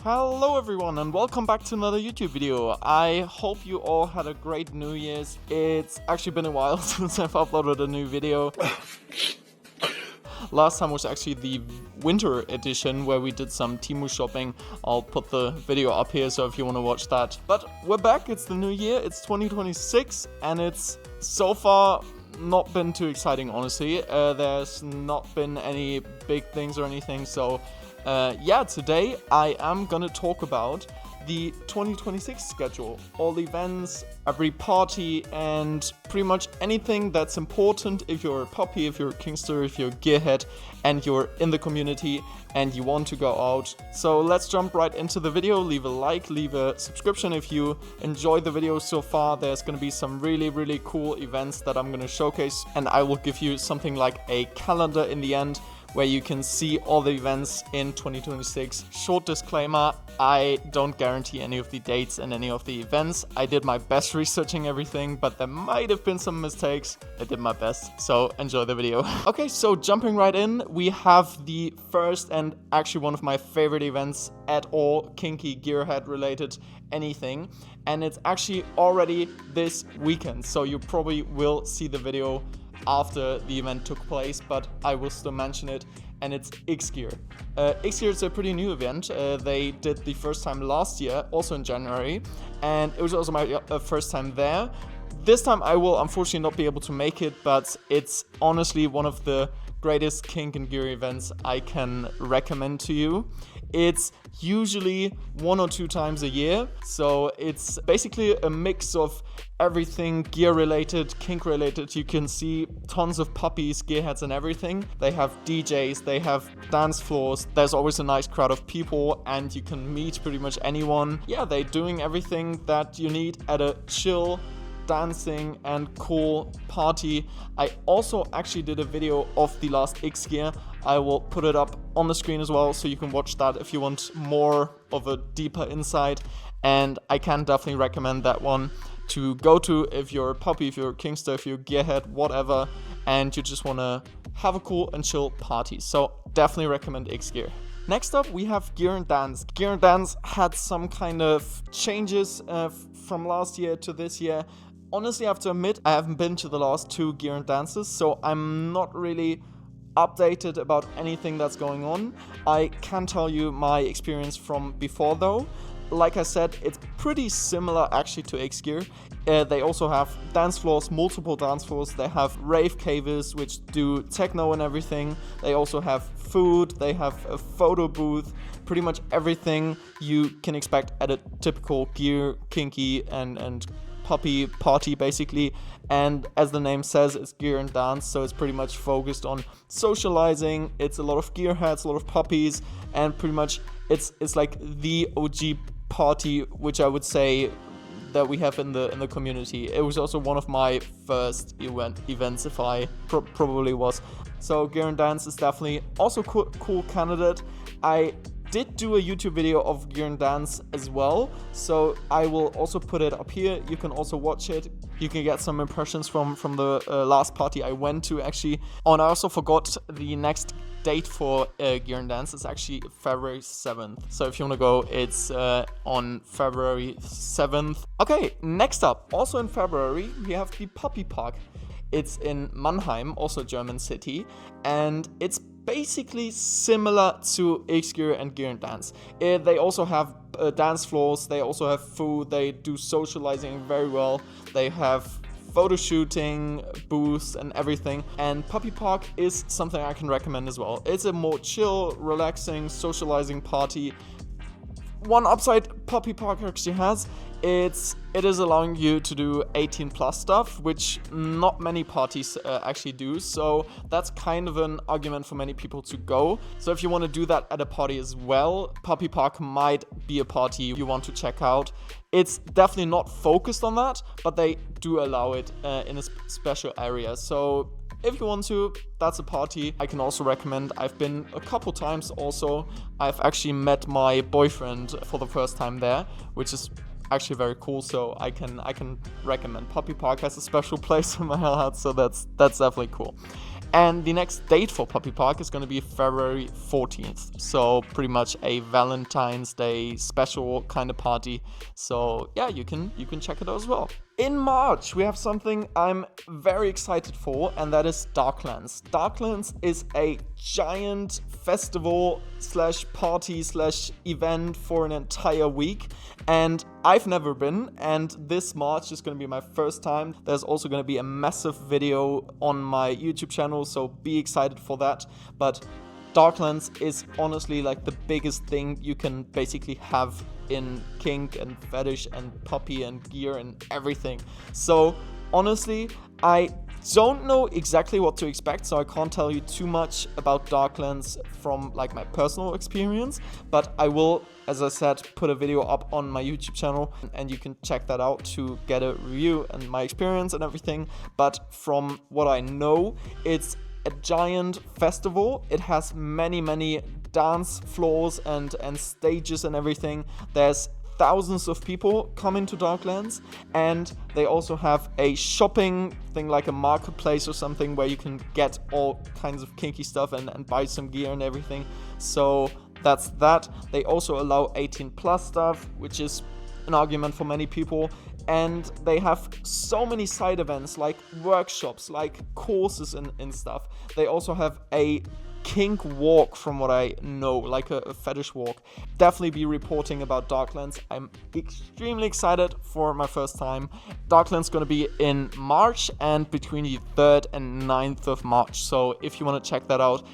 Hello everyone and welcome back to another YouTube video. I hope you all had a great New Year's. It's actually been a while since I've uploaded a new video. Last time was actually the winter edition where we did some Temu shopping. I'll put the video up here so if you want to watch that. But we're back, it's the new year, it's 2026 and it's so far not been too exciting, honestly. There's not been any big things or anything, so yeah, today I am gonna talk about the 2026 schedule, all the events, every party, and pretty much anything that's important if you're a puppy, if you're a kinkster, if you're a gearhead, and you're in the community and you want to go out. So let's jump right into the video. Leave a like, leave a subscription if you enjoyed the video so far. There's gonna be some really cool events that I'm gonna showcase, and I will give you something like a calendar in the end where you can see all the events in 2026. Short disclaimer, I don't guarantee any of the dates and any of the events. I did my best researching everything, but there might have been some mistakes. I did my best, so enjoy the video. Okay, so jumping right in, we have the first and actually one of my favorite events at all, kinky, gearhead related, anything. And it's actually already this weekend, so you probably will see the video after the event took place, but I will still mention it, and it's XGear. XGear is a pretty new event. They did the first time last year, also in January, and it was also my first time there. This time I will unfortunately not be able to make it, but it's honestly one of the greatest kink and gear events I can recommend to you. It's usually 1 or 2 times a year, so it's basically a mix of everything gear related, kink related. You can see tons of puppies, gearheads and everything. They have DJs, they have dance floors, there's always a nice crowd of people and you can meet pretty much anyone. Yeah, they're doing everything that you need at a chill, dancing and cool party. I also actually did a video of the last XGear. I will put it up on the screen as well, so you can watch that if you want more of a deeper insight. And I can definitely recommend that one to go to if you're a puppy, if you're a kinkster, if you're a gearhead, whatever, and you just want to have a cool and chill party. So definitely recommend XGear. Next up, we have Gear and Dance. Gear and Dance had some kind of changes from last year to this year. Honestly, I have to admit, I haven't been to the last 2 Gear and Dances, so I'm not really updated about anything that's going on. I can tell you my experience from before though. Like I said, it's pretty similar actually to XGear. They also have dance floors, multiple dance floors. They have rave caves, which do techno and everything. They also have food. They have a photo booth. Pretty much everything you can expect at a typical gear, kinky and puppy party basically. And as the name says, it's gear and dance, so it's pretty much focused on socializing. It's a lot of gearheads, a lot of puppies, and pretty much it's like the OG party, which I would say that we have in the community. It was also one of my first events, if I probably was. So Gear and Dance is definitely also cool candidate. I did do a YouTube video of Gear and Dance as well, so I will also put it up here. You can also watch it. You can get some impressions from the last party I went to actually. Oh, and I also forgot the next date for Gear and Dance is actually February 7th. So if you want to go, it's on February 7th. Okay, next up, also in February, we have the Puppy Park. It's in Mannheim, also a German city, and it's basically similar to XGear and Gear and Dance. They also have dance floors, they also have food, they do socializing very well, they have photo shooting, booths and everything. And Puppy Park is something I can recommend as well. It's a more chill, relaxing, socializing party. One upside Puppy Park actually has, it is allowing you to do 18 plus stuff, which not many parties actually do, so that's kind of an argument for many people to go. So if you want to do that at a party as well, Puppy Park might be a party you want to check out. It's definitely not focused on that, but they do allow it in a special area. So if you want to, that's a party I can also recommend. I've been a couple times also. I've actually met my boyfriend for the first time there, which is actually very cool, so I can recommend. Puppy Park has a special place in my heart, so that's definitely cool. And the next date for Puppy Park is going to be February 14th. So pretty much a Valentine's Day special kind of party. So yeah, you can check it out as well. In March, we have something I'm very excited for, and that is Darklands. Darklands is a giant festival / party / event for an entire week, and I've never been, and this March is going to be my first time. There's also going to be a massive video on my YouTube channel, so be excited for that. But Darklands is honestly like the biggest thing you can basically have in kink and fetish and puppy and gear and everything. So honestly, I don't know exactly what to expect, so I can't tell you too much about Darklands from like my personal experience, but I will, as I said, put a video up on my YouTube channel and you can check that out to get a review and my experience and everything. But from what I know, it's a giant festival. It has many dance floors and stages and everything. There's thousands of people coming to Darklands, and they also have a shopping thing like a marketplace or something where you can get all kinds of kinky stuff and buy some gear and everything. So that's that. They also allow 18+ stuff, which is an argument for many people. And they have so many side events like workshops, like courses and stuff. They also have a kink walk, from what I know, like a fetish walk. Definitely be reporting about Darklands. I'm extremely excited for my first time. Darklands gonna be in March and between the 3rd and 9th of March. So if you want to check that out,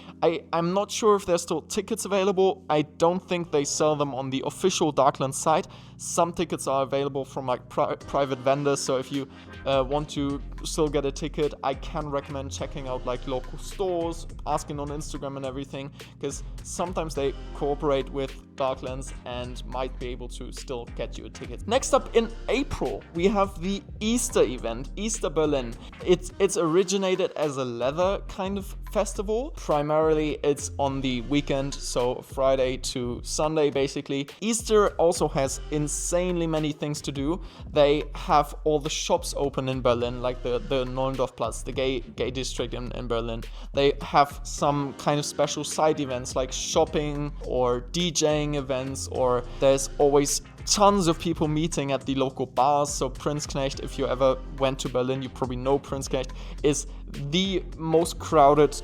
I'm not sure if there's still tickets available. I don't think they sell them on the official Darklands site. Some tickets are available from like private vendors. So if you want to still get a ticket, I can recommend checking out like local stores, asking on Instagram and everything, because sometimes they cooperate with Darklands and might be able to still get you a ticket. Next up in April, we have the Easter event, Easter Berlin. It's originated as a leather kind of festival. Primarily it's on the weekend, so Friday to Sunday basically. Easter also has insanely many things to do. They have all the shops open in Berlin, like the Neuendorfplatz, the gay district in Berlin. They have some kind of special side events like shopping or DJing events, or there's always tons of people meeting at the local bars. So Prinzknecht, if you ever went to Berlin, you probably know Prinzknecht is the most crowded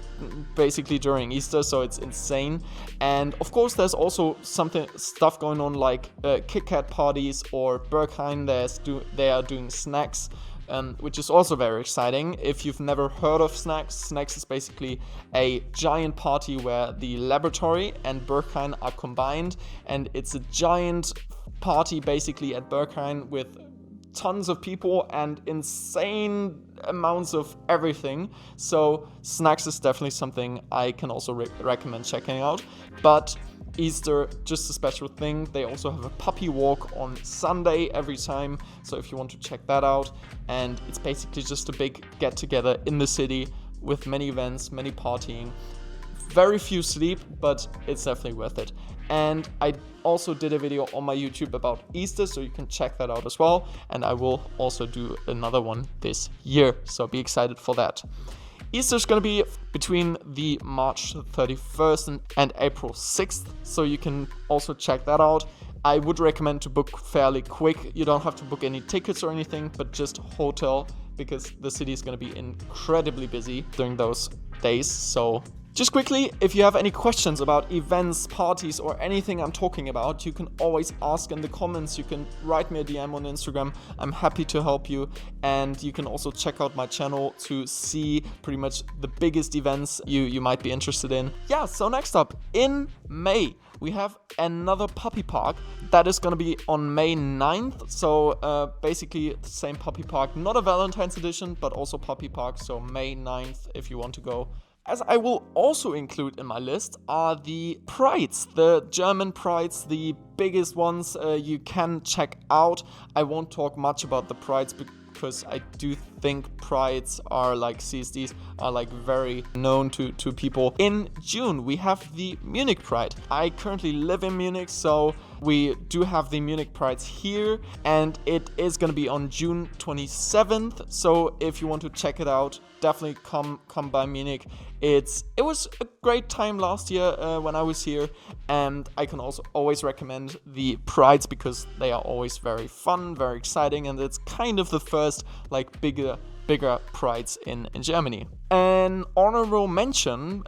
basically during Easter, so it's insane. And of course there's also stuff going on like Kit Kat parties, or Berghain, they are doing SNAX, which is also very exciting. If you've never heard of SNAX, SNAX is basically a giant party where the laboratory and Berghain are combined, and it's a giant party basically at Berghain with tons of people and insane amounts of everything. So SNAX is definitely something I can also recommend checking out. But Easter, just a special thing. They also have a puppy walk on Sunday every time, so if you want to check that out. And it's basically just a big get together in the city with many events, many partying, very few sleep, but it's definitely worth it. And I also did a video on my YouTube about Easter, so you can check that out as well. And I will also do another one this year, so be excited for that. Easter's gonna be between the March 31st and April 6th, so you can also check that out. I would recommend to book fairly quick. You don't have to book any tickets or anything, but just hotel, because the city is gonna be incredibly busy during those days. So just quickly, if you have any questions about events, parties, or anything I'm talking about, you can always ask in the comments. You can write me a DM on Instagram. I'm happy to help you. And you can also check out my channel to see pretty much the biggest events you might be interested in. Yeah, so next up, in May, we have another puppy park that is going to be on May 9th. So basically the same puppy park, not a Valentine's edition, but also puppy park. So May 9th if you want to go. As I will also include in my list are the prides, the German prides, the biggest ones you can check out. I won't talk much about the prides because I do think prides are like CSDs are like very known to people. In June we have the Munich Pride. I currently live in Munich, so We do have the Munich Prides here, and it is going to be on June 27th. So if you want to check it out, definitely come by Munich. It was a great time last year when I was here, and I can also always recommend the Prides because they are always very fun, very exciting, and it's kind of the first like bigger Prides in Germany. An honorable mention,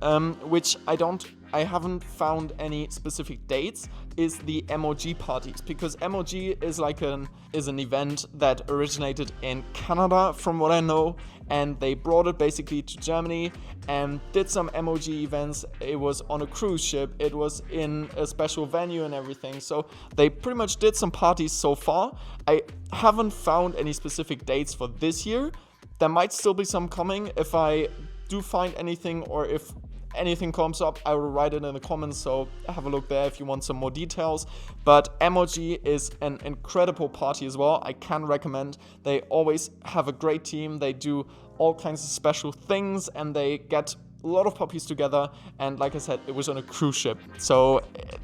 which I haven't found any specific dates, is the Emoji parties, because Emoji is an event that originated in Canada from what I know, and they brought it basically to Germany and did some Emoji events. It was on a cruise ship, it was in a special venue and everything, so they pretty much did some parties so far. I haven't found any specific dates for this year. There might still be some coming. If I do find anything, or if anything comes up, I will write it in the comments, so have a look there if you want some more details. But Emoji is an incredible party as well. I can recommend. They always have a great team. They do all kinds of special things, and they get a lot of puppies together. And like I said, it was on a cruise ship, so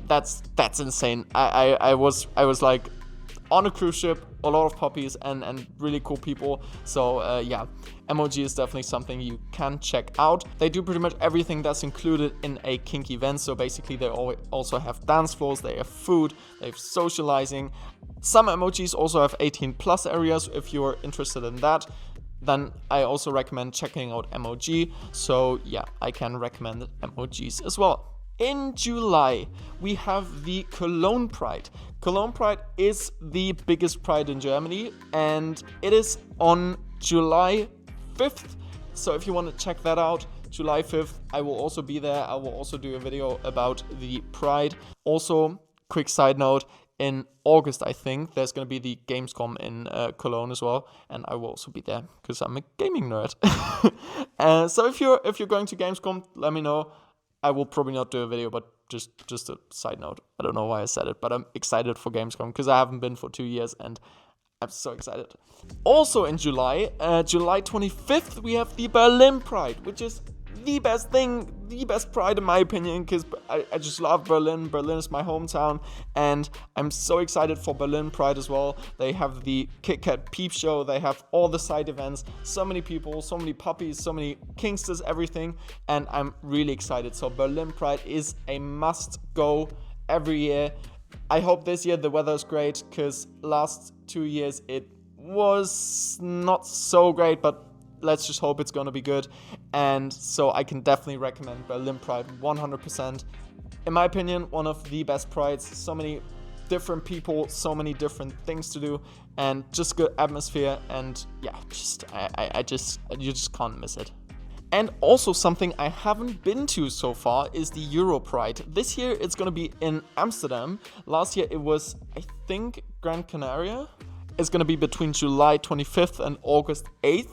that's insane. I was like on a cruise ship, a lot of puppies and really cool people. So yeah, Emoji is definitely something you can check out. They do pretty much everything that's included in a kink event. So basically they also have dance floors, they have food, they have socializing. Some Emojis also have 18+ areas. If you're interested in that, then I also recommend checking out Emoji. So yeah, I can recommend Emojis as well. In July, we have the Cologne Pride. Cologne Pride is the biggest pride in Germany, and it is on July 5th. So if you want to check that out, July 5th, I will also be there. I will also do a video about the pride. Also, quick side note, in August, I think, there's going to be the Gamescom in Cologne as well, and I will also be there because I'm a gaming nerd. So if you're going to Gamescom, let me know. I will probably not do a video, but just a side note. I don't know why I said it, but I'm excited for Gamescom because I haven't been for 2 years, and I'm so excited. Also in July, July 25th, we have the Berlin Pride, which is the best thing, the best pride in my opinion, because I just love Berlin. Berlin is my hometown, and I'm so excited for Berlin Pride as well. They have the Kit Kat Peep Show, they have all the side events, so many people, so many puppies, so many kinksters, everything, and I'm really excited. So Berlin Pride is a must go every year. I hope this year the weather is great, because last 2 years it was not so great, but let's just hope it's going to be good. And so I can definitely recommend Berlin Pride 100%. In my opinion, one of the best prides. So many different people, so many different things to do, and just good atmosphere. And yeah, you just can't miss it. And also something I haven't been to so far is the Euro Pride. This year it's going to be in Amsterdam. Last year it was, I think, Gran Canaria. It's going to be between July 25th and August 8th.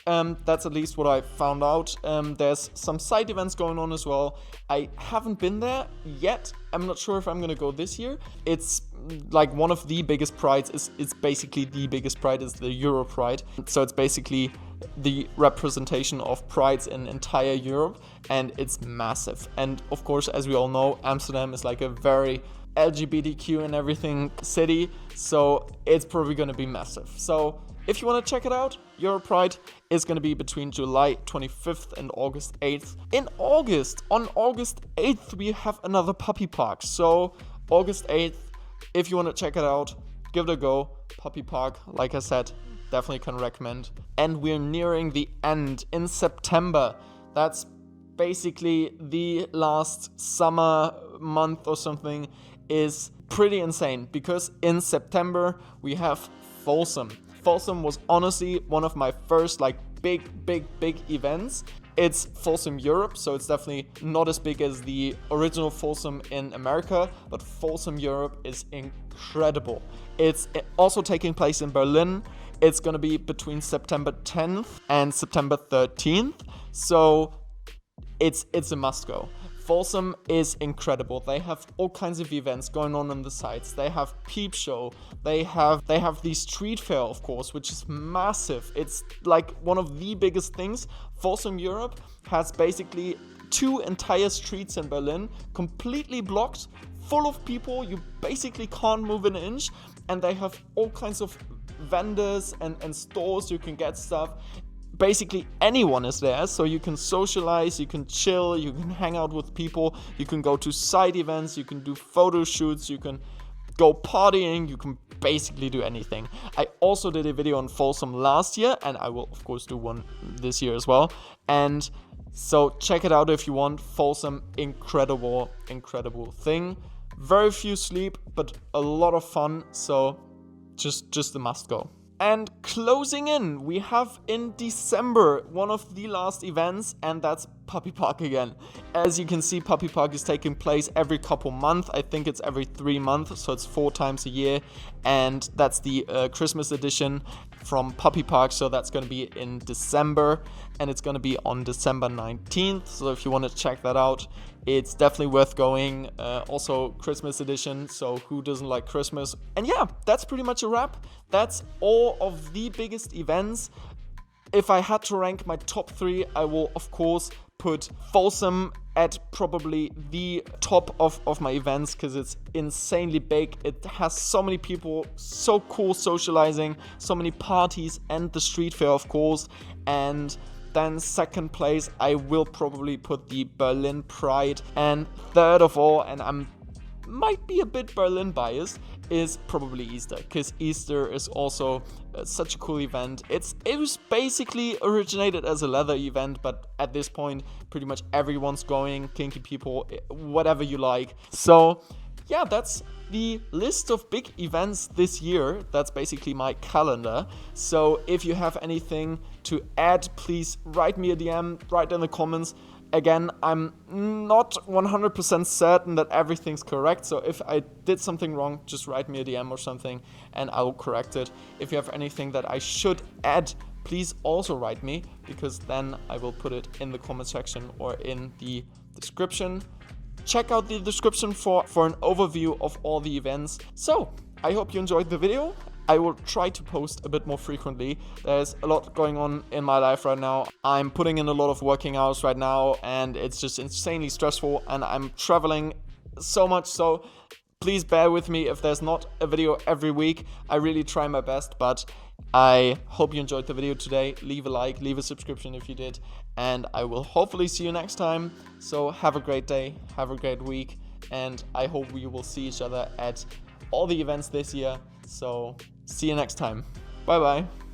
That's at least what I found out. There's some side events going on as well. I haven't been there yet. I'm not sure if I'm gonna go this year. It's like one of the biggest prides. It's basically the biggest pride is the Euro Pride. So it's basically the representation of prides in entire Europe, and it's massive. And of course, as we all know, Amsterdam is like a very LGBTQ and everything city, so it's probably gonna be massive. So if you want to check it out, Euro Pride is going to be between July 25th and August 8th. On August 8th, we have another puppy park. So August 8th, if you want to check it out, give it a go. Puppy park, like I said, definitely can recommend. And we're nearing the end in September. That's basically the last summer month or something. Is pretty insane because in September we have Folsom. Folsom was honestly one of my first big events. It's Folsom Europe, so it's definitely not as big as the original Folsom in America, but Folsom Europe is incredible. It's also taking place in Berlin. It's going to be between September 10th and September 13th, so it's a must go. Folsom is incredible. They have all kinds of events going on the sites. They have peep show. They have the street fair, of course, which is massive. It's like one of the biggest things. Folsom Europe has basically 2 entire streets in Berlin, completely blocked, full of people. You basically can't move an inch, and they have all kinds of vendors and stores you can get stuff. Basically anyone is there, so you can socialize, you can chill, you can hang out with people, you can go to side events, you can do photo shoots, you can go partying, you can basically do anything. I also did a video on Folsom last year, and I will of course do one this year as well. And so check it out if you want. Folsom, incredible thing. Very few sleep, but a lot of fun, so just a must go. And closing in, we have in December one of the last events, and that's Puppy Park again. As you can see, Puppy Park is taking place every couple months. I think it's every 3 months, so it's 4 times a year. And that's the Christmas edition from Puppy Park, so that's going to be in December, and it's going to be on December 19th. So if you want to check that out, it's definitely worth going. Also Christmas edition, so who doesn't like Christmas? And yeah, that's pretty much a wrap. That's all of the biggest events. If I had to rank my top 3, I will of course put Folsom at probably the top of my events, because it's insanely big. It has so many people, so cool socializing, so many parties, and the street fair of course. And then second place, I will probably put the Berlin Pride. And third of all, and I'm might be a bit Berlin biased, is probably Easter, because Easter is also such a cool event. It was basically originated as a leather event, but at this point pretty much everyone's going, kinky people, whatever you like. So yeah, that's the list of big events this year. That's basically my calendar. So if you have anything to add, please write me a DM, write in the comments. Again, I'm not 100% certain that everything's correct, so if I did something wrong, just write me a DM or something and I will correct it. If you have anything that I should add, please also write me, because then I will put it in the comment section or in the description. Check out the description for an overview of all the events. So, I hope you enjoyed the video. I will try to post a bit more frequently. There's a lot going on in my life right now. I'm putting in a lot of working hours right now, and it's just insanely stressful, and I'm traveling so much, so please bear with me if there's not a video every week. I really try my best, but I hope you enjoyed the video today. Leave a like, leave a subscription if you did, and I will hopefully see you next time. So have a great day, have a great week, and I hope we will see each other at all the events this year. So see you next time. Bye bye.